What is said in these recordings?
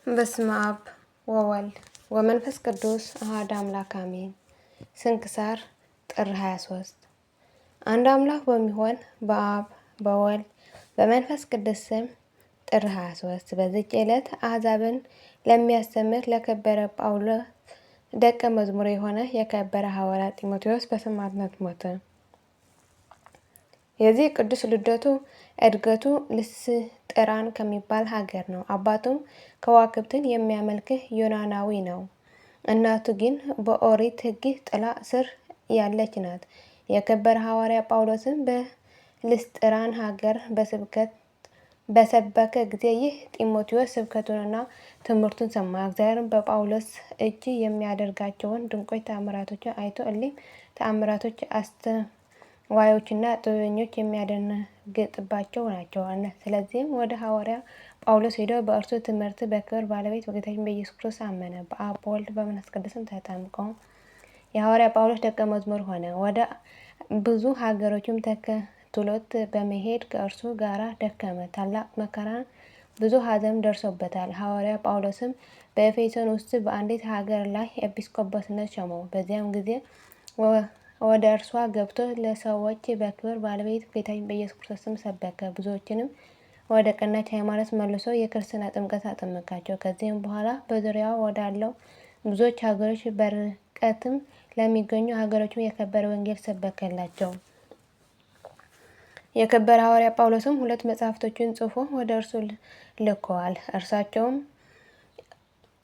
በስመ አብ ወወልድ ወመንፈስ ቅዱስ አሐዱ አምላክ አሜን። ስንክሳር ጥር 23 አንድ አምላክ በሚሆን በአብ በወልድ በመንፈስ ቅዱስ ስም ጥር 23 በዚች ዕለት አሕዛብን ለሚያስተምር ለከበረ ጳውሎስ ደቀ መዝሙር የሆነ የከበረ ሐዋርያ ጢሞቴዎስ በሰማዕትነት ሞተ። የዚህ ቅዱስ ልደቱ እድገቱ ልስጥራን ከሚባል ሀገር ነው። አባቱም ከዋክብትን የሚያመልክ ዮናናዊ ነው። እናቱ ግን በኦሪት ሕግ ጥላ ስር ያለች ናት። የከበረ ሐዋርያ ጳውሎስም በልስጥራን ሀገር በሰበከ ጊዜ ይህ ጢሞቴዎስ ስብከቱንና ትምህርቱን ሰማ። እግዚአብሔርም በጳውሎስ እጅ የሚያደርጋቸውን ድንቆች ተአምራቶችን አይቶ እሊህም ተአምራቶች አስተዋዮችና ጥበበኞች የሚያደነግጥባቸው ናቸው። ስለዚህም ወደ ሐዋርያ ጳውሎስ ሄዶ በእርሱ ትምህርት በክብር ባለቤት በጌታችን በኢየሱስ ክርስቶስ አመነ። በአብ በወልድ በመንፈስ ቅዱስም ተጠምቆ የሐዋርያ ጳውሎስ ደቀ መዝሙር ሆነ። ወደ ብዙ ሀገሮችም ተከትሎት በመሄድ ከእርሱ ጋር ደከመ። ታላቅ መከራን ብዙ ሐዘንም ደርሶበታል። ሐዋርያ ጳውሎስም በኤፌሶን ውስጥ በአንዲት ሀገር ላይ ኤጲስቆጶስነት ሾመው። በዚያም ጊዜ ወደ እርሷ ገብቶ ለሰዎች በክብር ባለቤት ጌታችን በኢየሱስ ክርስቶስ ስም ሰበከ። ብዙዎችንም ወደ ቀናች ሃይማኖት መልሶ የክርስትና ጥምቀት አጠመቃቸው። ከዚህም በኋላ በዙሪያው ወዳለው ብዙዎች ሀገሮች በርቀትም ለሚገኙ ሀገሮችም የከበረ ወንጌል ሰበከላቸው። የከበረ ሐዋርያ ጳውሎስም 2 መጽሐፍቶችን ጽፎ ወደ እርሱ ልኮዋል። እርሳቸውም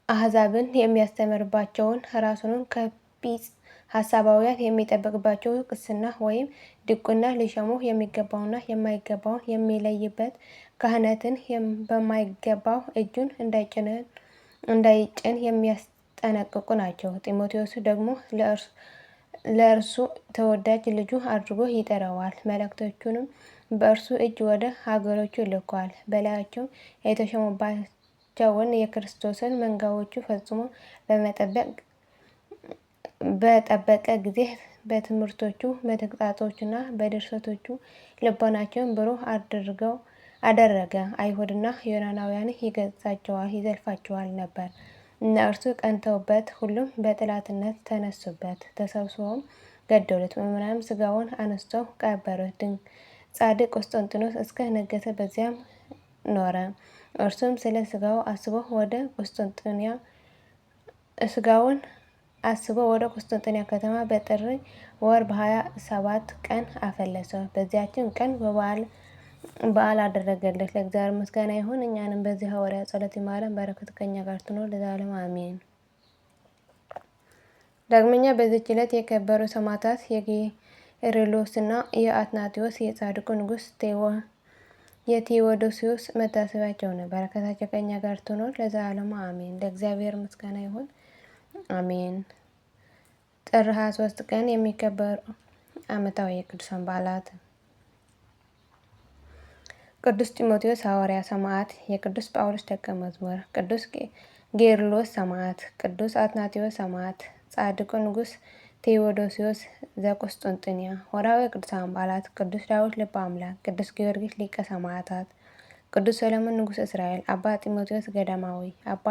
አሕዛብን የሚያስተምርባቸውን ራሱንም ከቢጽ ሐሳባውያን የሚጠብቅባቸው ቅስና ወይም ዲቁና ሊሾሙ የሚገባውና የማይገባውን የሚለይበት ክህነትን በማይገባው እጁን እንዳይጭን የሚያስጠነቅቁ ናቸው። ጢሞቴዎስ ደግሞ ለእርሱ ተወዳጅ ልጁ አድርጎ ይጠራዋል። መልእክቶቹንም በእርሱ እጅ ወደ ሀገሮቹ ልኳል። በላያቸው የተሾሙባቸውን የክርስቶስን መንጋዎቹ ፈጽሞ በጠበቀ ጊዜ በትምህርቶቹ በተግሣጾቹና በድርሰቶቹ ልቦናቸውን ብሩህ አደረገ። አይሁድና ዮናናውያን ይዘልፋቸዋል ነበር። እነርሱ ቀንተውበት ሁሉም በጠላትነት ተነሱበት። ተሰብስበውም ገደሉት። ምዕመናንም ሥጋውን አነስተው ቀበሩት። ጻድቅ ቆስጠንጢኖስ እስከ ነገሠ በዚያም ኖረ። እርሱም ስለ ሥጋው አስቦ ወደ ቁስጥንጥንያ ከተማ በጥር ወር በ27 ቀን አፈለሰው። በዚያችም ቀን በዓል አደረገለት። ለእግዚአብሔር ምስጋና ይሁን። እኛንም በዚህ ሐዋርያ ጸሎት ይማረን፣ በረከቱ ከእኛ ጋር ትኖር ለዘላለሙ አሜን። ዳግመኛ በዚህች ዕለት የከበሩ ሰማዕታት የቄርሎስና የአትናቴዎስ የጻድቁ ንጉሥ የቴዎዶስዮስ መታሰቢያቸው ነው። በረከታቸው ከእኛ ጋር ትኖር ለዘላለሙ አሜን። ለእግዚአብሔር ምስጋና ይሁን አሜን። ጥር 23 ቀን የሚከበሩ ዓመታዊ የቅዱሳን በዓላት፦ ቅዱስ ጢሞቴዎስ ሐዋርያ ሰማዕት፣ የቅዱስ ጳውሎስ ደቀ መዝሙር፣ ቅዱስ ቄርሎስ ሰማዕት፣ ቅዱስ አትናቴዎስ ሰማዕት፣ ጻድቁ ንጉሥ ቴዎዶስዮስ ዘቁስጥንጥንያ። ወርኃዊ ቅዱሳን በዓላት፦ ቅዱስ ዳዊት ልበ አምላክ፣ ቅዱስ ጊዮርጊስ ሊቀ ሰማዕታት፣ ቅዱስ ሰሎሞን ንጉሠ እስራኤል፣ አባ ጢሞቴዎስ ገዳማዊ፣ አባ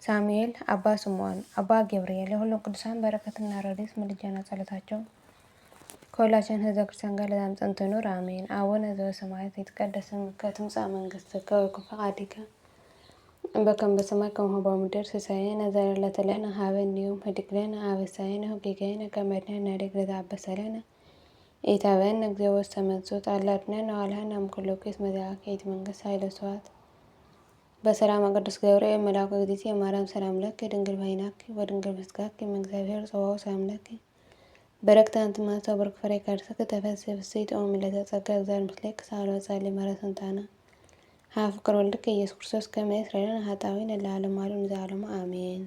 ሳሙኤል፣ አባ ስምዖን፣ አባ ገብርኤል። የሁሉም ቅዱሳን በረከትና ረድኤት ምልጃና ጸሎታቸው ከሁላችን ሕዝበ ክርስቲያን ጋር ለዘላለሙ ትኑር አሜን። አቡነ ዘበሰማያት ይትቀደስ ስምከ ትምጻእ መንግሥትከ ወይኩን ፈቃድከ በከመ በሰማይ ከማሁ በምድር ሲሳየነ ዘለለዕለትነ ሀበነ ዮም ኅድግ ለነ አበሳየነ ወጌጋየነ ከመ ንሕነኒ ንኅድግ ለዘአበሰለነ ኢታብአነ እግዚኦ ውስተ መንሱት አላ አድኅነነ ወባልሐነ እምኩሉ ኩይስ መዚአከ ይእቲ መንግሥት ኃይለ ወስብሐት። በሰላም ቅዱስ ገብርኤል መልአኩ እግዝእትየ ማርያም ሰላም ለኪ ድንግል በኅሊናኪ ወድንግል በሥጋኪ እም እግዚአብሔር ጸባኦት ሰላም ለኪ በረክት አንቲ እምአንስቶ ብሩክ ፍሬ ከርሥኪ ተፈሥሒ ፍሥሕት ኦ ምልዕተ ጸጋ እግዚአብሔር ምስሌኪ ሳህሉ ወጸልዪ ምህረተ ስንታነ ሀበ ፍቁር ወልድኪ ኢየሱስ ክርስቶስ ከመ ይስረይ ለነ ኃጣውኢነ ለዓለመ ዓለም ለዘላለሙ አሜን።